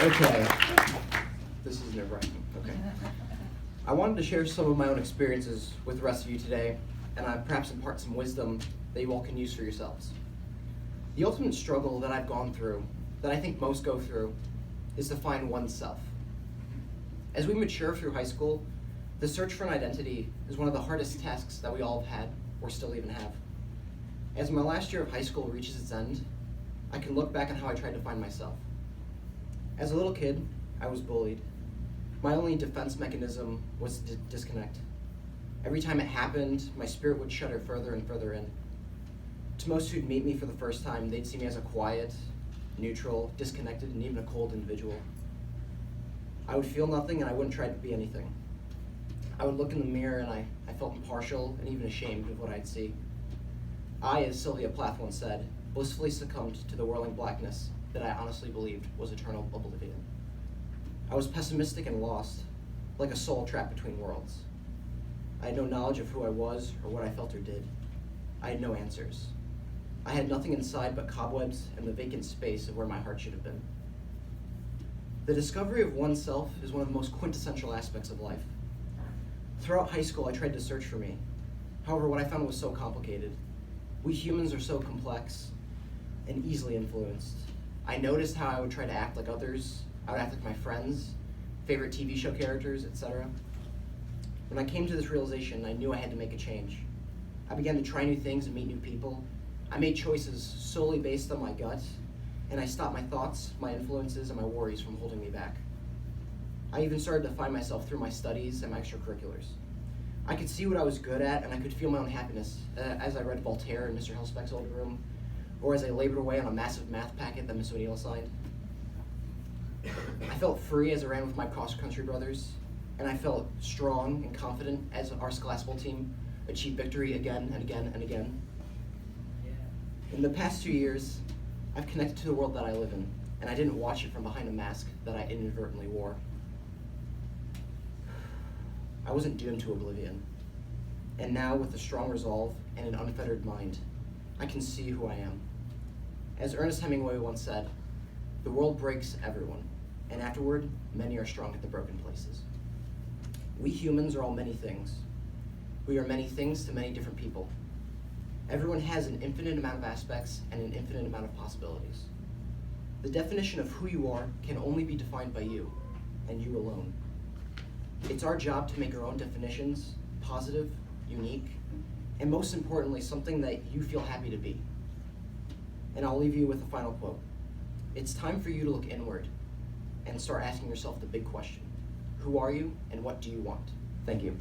Okay. This is nerve-wracking. Okay. I wanted to share some of my own experiences with the rest of you today, and perhaps impart some wisdom that you all can use for yourselves. The ultimate struggle that I've gone through, that I think most go through, is to find oneself. As we mature through high school, the search for an identity is one of the hardest tasks that we all have had, or still even have. As my last year of high school reaches its end, I can look back on how I tried to find myself. As a little kid, I was bullied. My only defense mechanism was to disconnect. Every time it happened, my spirit would shudder further and further in. To most who'd meet me for the first time, they'd see me as a quiet, neutral, disconnected, and even a cold individual. I would feel nothing and I wouldn't try to be anything. I would look in the mirror and I felt impartial and even ashamed of what I'd see. I, as Sylvia Plath once said, blissfully succumbed to the whirling blackness that I honestly believed was eternal oblivion. I was pessimistic and lost, like a soul trapped between worlds. I had no knowledge of who I was or what I felt or did. I had no answers. I had nothing inside but cobwebs and the vacant space of where my heart should have been. The discovery of oneself is one of the most quintessential aspects of life. Throughout high school, I tried to search for me. However, what I found was so complicated. We humans are so complex and easily influenced. I noticed how I would try to act like others. I would act like my friends, favorite TV show characters, etc. When I came to this realization, I knew I had to make a change. I began to try new things and meet new people. I made choices solely based on my gut, and I stopped my thoughts, my influences, and my worries from holding me back. I even started to find myself through my studies and my extracurriculars. I could see what I was good at, and I could feel my own happiness as I read Voltaire in Mr. Helspeck's old room, or as I labored away on a massive math packet that Miss O'Neill assigned. I felt free as I ran with my cross-country brothers, and I felt strong and confident as our scholastic team achieved victory again and again and again. In the past 2 years, I've connected to the world that I live in, and I didn't watch it from behind a mask that I inadvertently wore. I wasn't doomed to oblivion, and now with a strong resolve and an unfettered mind, I can see who I am. As Ernest Hemingway once said, "The world breaks everyone, and afterward, many are strong at the broken places." We humans are all many things. We are many things to many different people. Everyone has an infinite amount of aspects and an infinite amount of possibilities. The definition of who you are can only be defined by you, and you alone. It's our job to make our own definitions positive, unique, and most importantly, something that you feel happy to be. And I'll leave you with a final quote. It's time for you to look inward and start asking yourself the big question. Who are you and what do you want? Thank you.